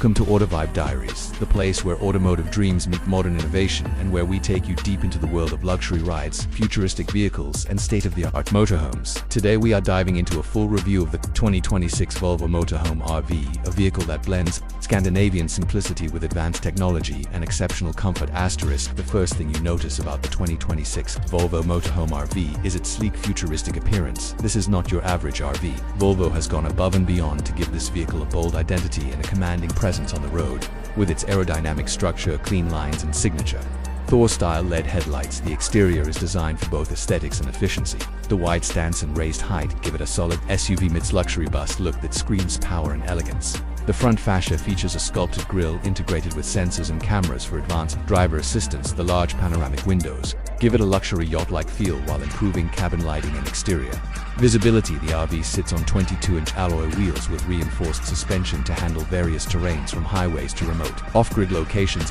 Welcome to Autovibe Diaries, the place where automotive dreams meet modern innovation and where we take you deep into the world of luxury rides, futuristic vehicles, and state-of-the-art motorhomes. Today we are diving into a full review of the 2026 Volvo Motorhome RV, a vehicle that blends Scandinavian simplicity with advanced technology and exceptional comfort. The first thing you notice about the 2026 Volvo Motorhome RV is its sleek futuristic appearance. This is not your average RV. Volvo has gone above and beyond to give this vehicle a bold identity and a commanding presence on the road. With its aerodynamic structure, clean lines, and signature Thor-style LED headlights, the exterior is designed for both aesthetics and efficiency. The wide stance and raised height give it a solid SUV meets luxury bus look that screams power and elegance. The front fascia features a sculpted grille integrated with sensors and cameras for advanced driver assistance. The large panoramic windows give it a luxury yacht-like feel while improving cabin lighting and exterior visibility. The RV sits on 22-inch alloy wheels with reinforced suspension to handle various terrains from highways to remote off-grid locations.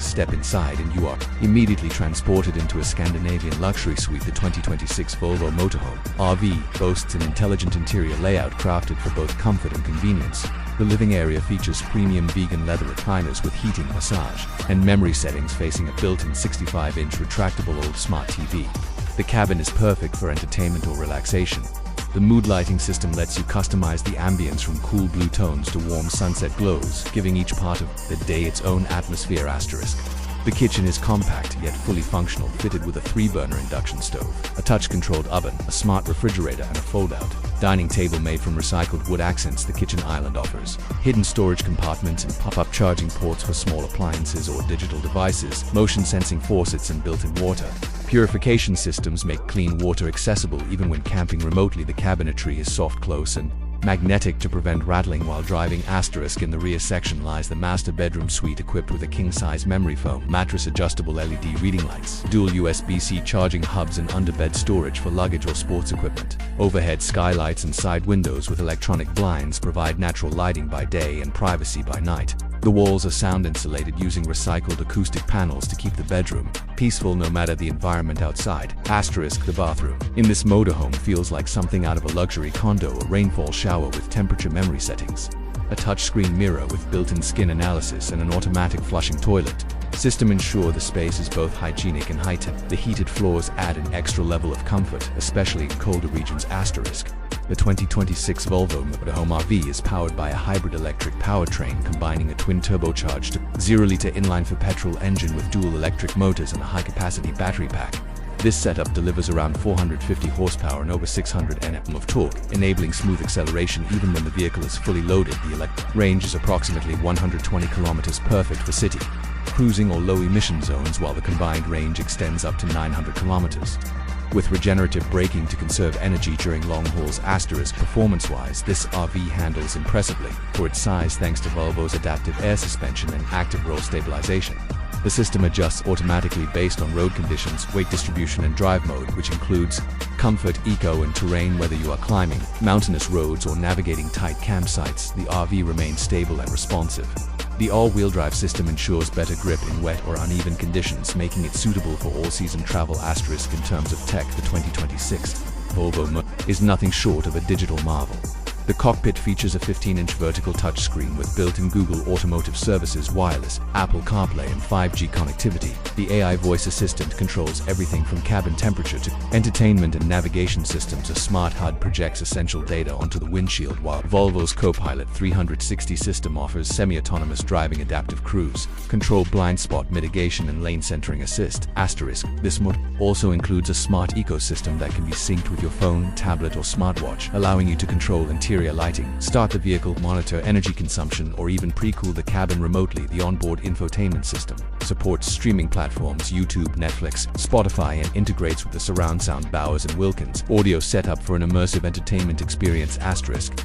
Step inside and you are immediately transported into a Scandinavian luxury suite. The 2026 Volvo Motorhome RV boasts an intelligent interior layout crafted for both comfort and convenience. The living area features premium vegan leather recliners with heating, massage, and memory settings facing a built-in 65-inch retractable OLED smart TV. The cabin is perfect for entertainment or relaxation. The mood lighting system lets you customize the ambience from cool blue tones to warm sunset glows, giving each part of the day its own atmosphere. The kitchen is compact yet fully functional, fitted with a 3-burner induction stove, a touch-controlled oven, a smart refrigerator, and a fold-out dining table made from recycled wood accents the kitchen island offers. Hidden storage compartments and pop-up charging ports for small appliances or digital devices, motion-sensing faucets, and built-in water purification systems make clean water accessible even when camping remotely. The cabinetry is soft, close, and magnetic to prevent rattling while driving. In the rear section lies the master bedroom suite equipped with a king-size memory foam mattress, adjustable LED reading lights, dual USB-C charging hubs, and underbed storage for luggage or sports equipment. Overhead skylights and side windows with electronic blinds provide natural lighting by day and privacy by night. The walls are sound insulated using recycled acoustic panels to keep the bedroom peaceful no matter the environment outside. The bathroom in this motorhome feels like something out of a luxury condo, a rainfall shower with temperature memory settings, a touchscreen mirror with built-in skin analysis, and an automatic flushing toilet system ensure the space is both hygienic and high-tech. The heated floors add an extra level of comfort, especially in colder regions. The 2026 Volvo Motorhome RV is powered by a hybrid electric powertrain combining a twin turbocharged 0-liter inline-4 petrol engine with dual electric motors and a high-capacity battery pack. This setup delivers around 450 horsepower and over 600 Nm of torque, enabling smooth acceleration even when the vehicle is fully loaded. The electric range is approximately 120 km, perfect for city cruising or low-emission zones, while the combined range extends up to 900 km. With regenerative braking to conserve energy during long hauls. Performance-wise, this RV handles impressively for its size thanks to Volvo's adaptive air suspension and active roll stabilization. The system adjusts automatically based on road conditions, weight distribution, and drive mode, which includes comfort, eco, and terrain. Whether you are climbing mountainous roads or navigating tight campsites, the RV remains stable and responsive. The all-wheel drive system ensures better grip in wet or uneven conditions, making it suitable for all-season travel. In terms of tech, the 2026 Volvo is nothing short of a digital marvel. The cockpit features a 15-inch vertical touchscreen with built-in Google Automotive Services, wireless, Apple CarPlay, and 5G connectivity. The AI voice assistant controls everything from cabin temperature to entertainment and navigation systems. A smart HUD projects essential data onto the windshield, while Volvo's Copilot 360 system offers semi-autonomous driving, adaptive cruise control, blind spot mitigation, and lane centering assist. This mod also includes a smart ecosystem that can be synced with your phone, tablet, or smartwatch, allowing you to control interior lighting, start the vehicle, monitor energy consumption, or even pre-cool the cabin remotely. The onboard infotainment system supports streaming platforms YouTube, Netflix, Spotify, and integrates with the surround sound Bowers & Wilkins audio setup for an immersive entertainment experience.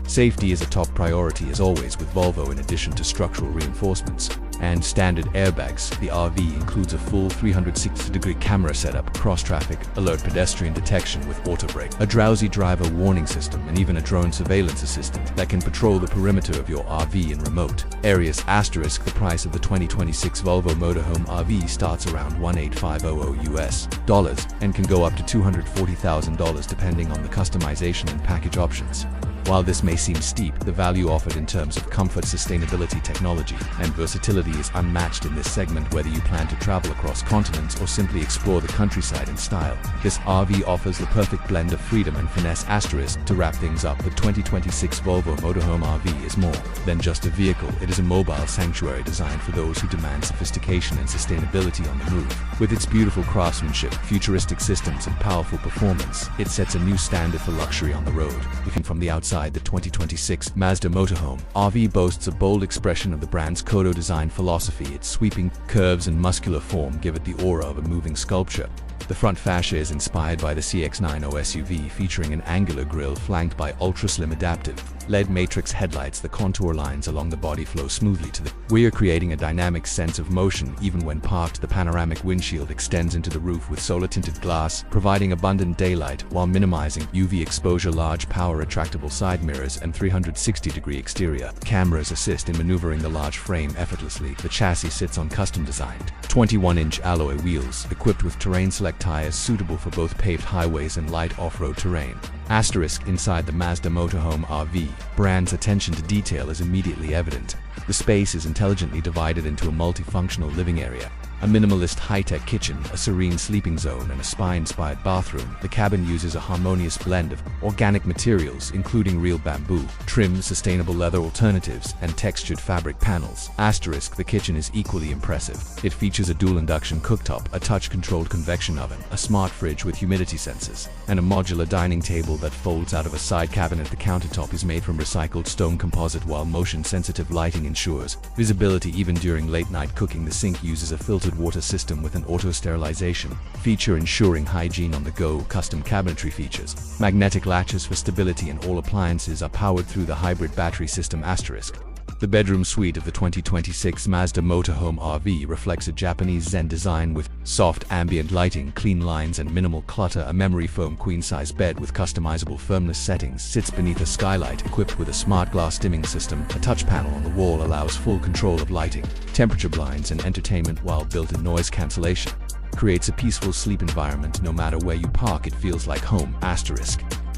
Safety is a top priority as always with Volvo. In addition to structural reinforcements and standard airbags, the RV includes a full 360-degree camera setup, cross-traffic alert, pedestrian detection with auto brake, a drowsy driver warning system, and even a drone surveillance assistant that can patrol the perimeter of your RV in remote areas. The price of the 2026 Volvo Motorhome RV starts around $18500 and can go up to $240,000 depending on the customization and package options. While this may seem steep, the value offered in terms of comfort, sustainability, technology, and versatility is unmatched in this segment. Whether you plan to travel across continents or simply explore the countryside in style, this RV offers the perfect blend of freedom and finesse. To wrap things up, the 2026 Volvo Motorhome RV is more than just a vehicle. It is a mobile sanctuary designed for those who demand sophistication and sustainability on the move. With its beautiful craftsmanship, futuristic systems, and powerful performance, it sets a new standard for luxury on the road. Looking from the outside, the 2026 Mazda Motorhome RV boasts a bold expression of the brand's Kodo design philosophy. Its sweeping curves and muscular form give it the aura of a moving sculpture. The front fascia is inspired by the CX-9 SUV, featuring an angular grille flanked by ultra-slim adaptive LED matrix headlights. The contour lines along the body flow smoothly to the rear, creating a dynamic sense of motion even when parked. The panoramic windshield extends into the roof with solar-tinted glass, providing abundant daylight while minimizing UV exposure. Large power retractable side mirrors and 360-degree exterior cameras assist in maneuvering the large frame effortlessly. The chassis sits on custom-designed 21-inch alloy wheels, equipped with terrain select tires suitable for both paved highways and light off-road terrain. Inside the Mazda Motorhome RV, brand's attention to detail is immediately evident. The space is intelligently divided into a multifunctional living area, a minimalist high-tech kitchen, a serene sleeping zone, and a spa-inspired bathroom. The cabin uses a harmonious blend of organic materials, including real bamboo, trim, sustainable leather alternatives, and textured fabric panels. The kitchen is equally impressive. It features a dual induction cooktop, a touch-controlled convection oven, a smart fridge with humidity sensors, and a modular dining table that folds out of a side cabinet. The countertop is made from recycled stone composite, while motion-sensitive lighting ensures visibility even during late-night cooking. The sink uses a filtered water system with an auto-sterilization feature ensuring hygiene on the go. Custom cabinetry features magnetic latches for stability, and all appliances are powered through the hybrid battery system. The bedroom suite of the 2026 Mazda Motorhome RV reflects a Japanese Zen design with soft ambient lighting, clean lines, and minimal clutter. A memory foam queen-size bed with customizable firmness settings sits beneath a skylight equipped with a smart glass dimming system. A touch panel on the wall allows full control of lighting, temperature, blinds, and entertainment, while built-in noise cancellation creates a peaceful sleep environment. No matter where you park, it feels like home.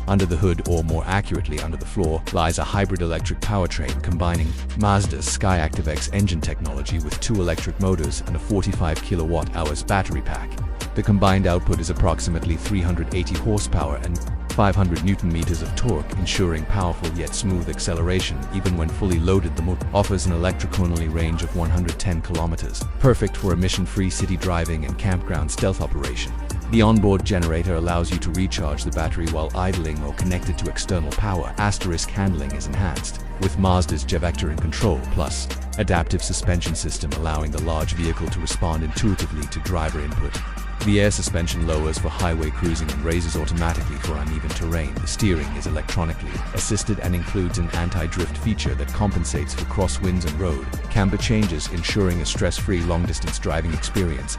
Under the hood, or more accurately under the floor, lies a hybrid electric powertrain combining Mazda's SkyActiv-X engine technology with 2 electric motors and a 45 kWh battery pack. The combined output is approximately 380 horsepower and 500 Nm of torque, ensuring powerful yet smooth acceleration. Even when fully loaded, the motor offers an electric-only range of 110 kilometers, perfect for emission-free city driving and campground stealth operation. The onboard generator allows you to recharge the battery while idling or connected to external power. Handling is enhanced with Mazda's G-Vector and Control Plus adaptive suspension system, allowing the large vehicle to respond intuitively to driver input. The air suspension lowers for highway cruising and raises automatically for uneven terrain. The steering is electronically assisted and includes an anti-drift feature that compensates for crosswinds and road camber changes, ensuring a stress-free long-distance driving experience.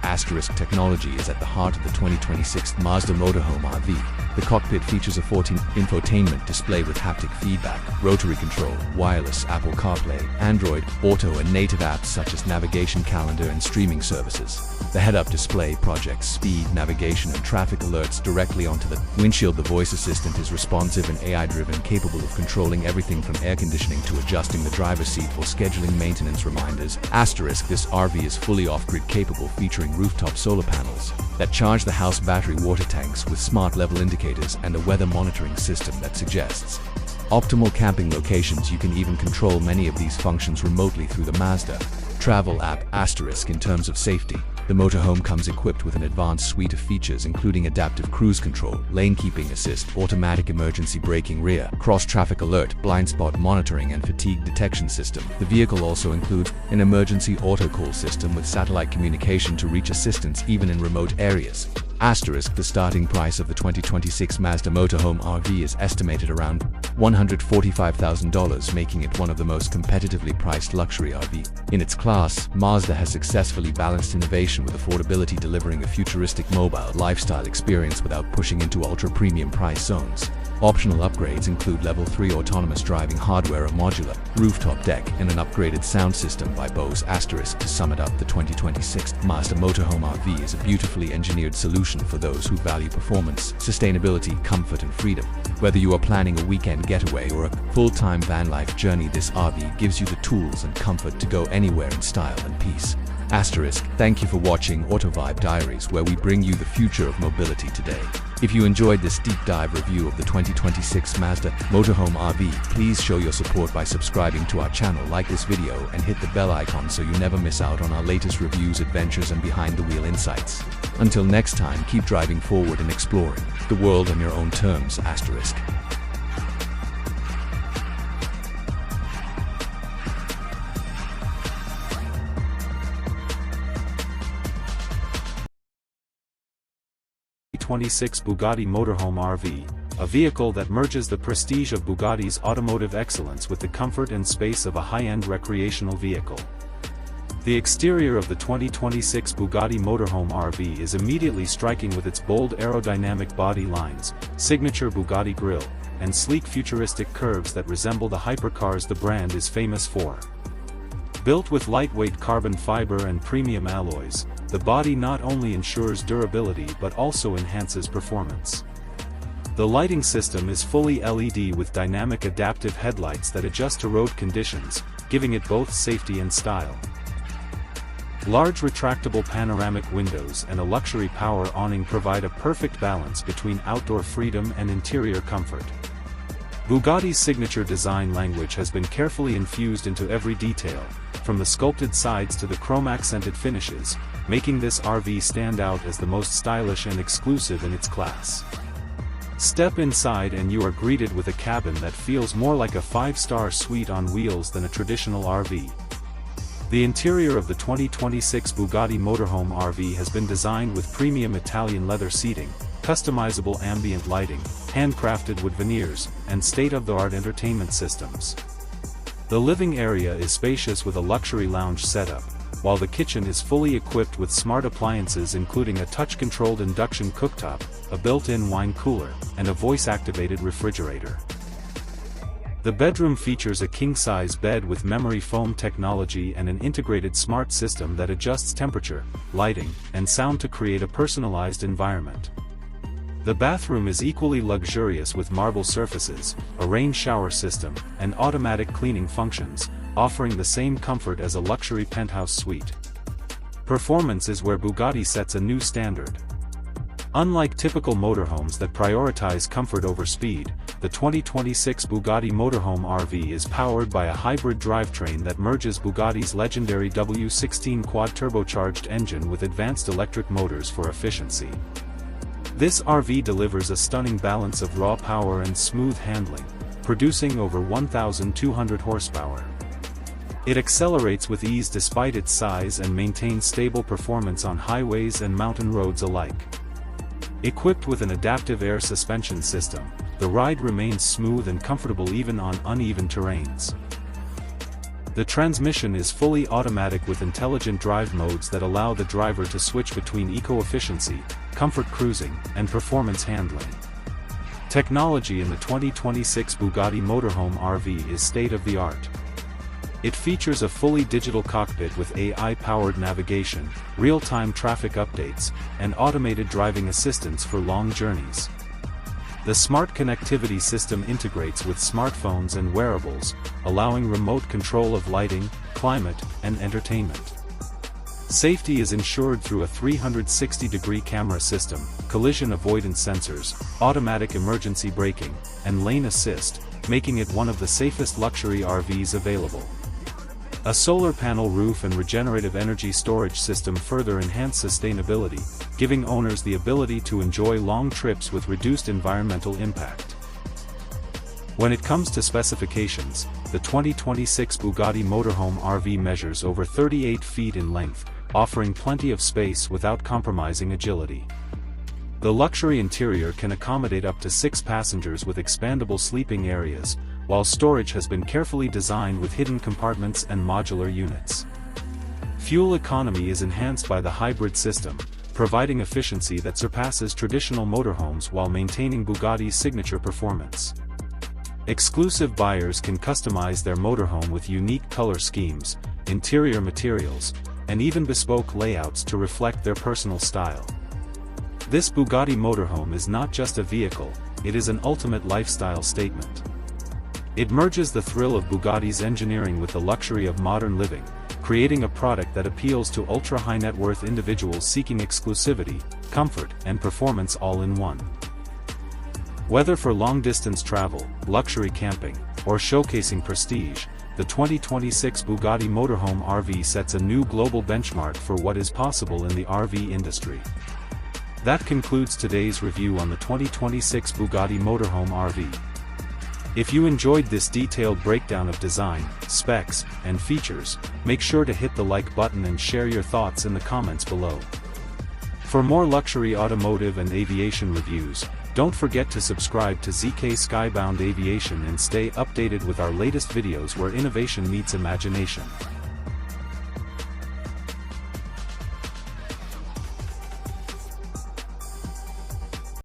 Technology is at the heart of the 2026 Mazda Motorhome RV. The cockpit features a 14-infotainment display with haptic feedback, rotary control, wireless Apple CarPlay, Android Auto, and native apps such as navigation, calendar, and streaming services. The head-up display projects speed, navigation, and traffic alerts directly onto the windshield. The voice assistant is responsive and AI-driven, capable of controlling everything from air conditioning to adjusting the driver's seat or scheduling maintenance reminders. This RV is fully off-grid capable, featuring rooftop solar panels that charge the house battery, water tanks with smart level indicators, and a weather monitoring system that suggests optimal camping locations. You can even control many of these functions remotely through the Mazda Travel app. In terms of safety, the motorhome comes equipped with an advanced suite of features, including adaptive cruise control, lane keeping assist, automatic emergency braking, rear cross-traffic alert, blind spot monitoring, and fatigue detection system. The vehicle also includes an emergency auto call system with satellite communication to reach assistance even in remote areas. The starting price of the 2026 Mazda Motorhome RV is estimated around $145,000, making it one of the most competitively priced luxury RV in its class. Mazda has successfully balanced innovation with affordability, delivering a futuristic mobile lifestyle experience without pushing into ultra-premium price zones. Optional upgrades include Level 3 autonomous driving hardware, a modular rooftop deck, and an upgraded sound system by Bose. To sum it up, the 2026 Mazda Motorhome RV is a beautifully engineered solution for those who value performance, sustainability, comfort, and freedom. Whether you are planning a weekend getaway or a full-time van life journey, this RV gives you the tools and comfort to go anywhere in style and peace. Thank you for watching Autovibe Diaries, where we bring you the future of mobility today. If you enjoyed this deep dive review of the 2026 Mazda Motorhome RV, please show your support by subscribing to our channel, like this video, and hit the bell icon so you never miss out on our latest reviews, adventures, and behind-the-wheel insights. Until next time, keep driving forward and exploring the world on your own terms. 2026 Bugatti Motorhome RV, a vehicle that merges the prestige of Bugatti's automotive excellence with the comfort and space of a high-end recreational vehicle. The exterior of the 2026 Bugatti Motorhome RV is immediately striking with its bold aerodynamic body lines, signature Bugatti grille, and sleek futuristic curves that resemble the hypercars the brand is famous for. Built with lightweight carbon fiber and premium alloys, the body not only ensures durability but also enhances performance. The lighting system is fully LED with dynamic adaptive headlights that adjust to road conditions, giving it both safety and style. Large retractable panoramic windows and a luxury power awning provide a perfect balance between outdoor freedom and interior comfort. Bugatti's signature design language has been carefully infused into every detail, from the sculpted sides to the chrome-accented finishes, making this RV stand out as the most stylish and exclusive in its class. Step inside and you are greeted with a cabin that feels more like a five-star suite on wheels than a traditional RV. The interior of the 2026 Bugatti Motorhome RV has been designed with premium Italian leather seating, customizable ambient lighting, handcrafted wood veneers, and state-of-the-art entertainment systems. The living area is spacious with a luxury lounge setup, while the kitchen is fully equipped with smart appliances including a touch-controlled induction cooktop, a built-in wine cooler, and a voice-activated refrigerator. The bedroom features a king-size bed with memory foam technology and an integrated smart system that adjusts temperature, lighting, and sound to create a personalized environment. The bathroom is equally luxurious with marble surfaces, a rain shower system, and automatic cleaning functions, offering the same comfort as a luxury penthouse suite. Performance is where Bugatti sets a new standard. Unlike typical motorhomes that prioritize comfort over speed, the 2026 Bugatti Motorhome RV is powered by a hybrid drivetrain that merges Bugatti's legendary W16 quad-turbocharged engine with advanced electric motors for efficiency. This RV delivers a stunning balance of raw power and smooth handling, producing over 1,200 horsepower. It accelerates with ease despite its size and maintains stable performance on highways and mountain roads alike. Equipped with an adaptive air suspension system, the ride remains smooth and comfortable even on uneven terrains. The transmission is fully automatic with intelligent drive modes that allow the driver to switch between eco-efficiency, comfort cruising, and performance handling. Technology in the 2026 Bugatti Motorhome RV is state-of-the-art. It features a fully digital cockpit with AI-powered navigation, real-time traffic updates, and automated driving assistance for long journeys. The smart connectivity system integrates with smartphones and wearables, allowing remote control of lighting, climate, and entertainment. Safety is ensured through a 360-degree camera system, collision avoidance sensors, automatic emergency braking, and lane assist, making it one of the safest luxury RVs available. A solar panel roof and regenerative energy storage system further enhance sustainability, giving owners the ability to enjoy long trips with reduced environmental impact. When it comes to specifications, the 2026 Bugatti Motorhome RV measures over 38 feet in length, offering plenty of space without compromising agility. The luxury interior can accommodate up to 6 passengers with expandable sleeping areas, while storage has been carefully designed with hidden compartments and modular units. Fuel economy is enhanced by the hybrid system, providing efficiency that surpasses traditional motorhomes while maintaining Bugatti's signature performance. Exclusive buyers can customize their motorhome with unique color schemes, interior materials, and even bespoke layouts to reflect their personal style. This Bugatti motorhome is not just a vehicle, it is an ultimate lifestyle statement. It merges the thrill of Bugatti's engineering with the luxury of modern living, creating a product that appeals to ultra-high net worth individuals seeking exclusivity, comfort, and performance all in one. Whether for long-distance travel, luxury camping, or showcasing prestige, the 2026 Bugatti Motorhome RV sets a new global benchmark for what is possible in the RV industry. That concludes today's review on the 2026 Bugatti Motorhome RV. If you enjoyed this detailed breakdown of design, specs, and features, make sure to hit the like button and share your thoughts in the comments below. For more luxury automotive and aviation reviews, don't forget to subscribe to ZK Skybound Aviation and stay updated with our latest videos where innovation meets imagination.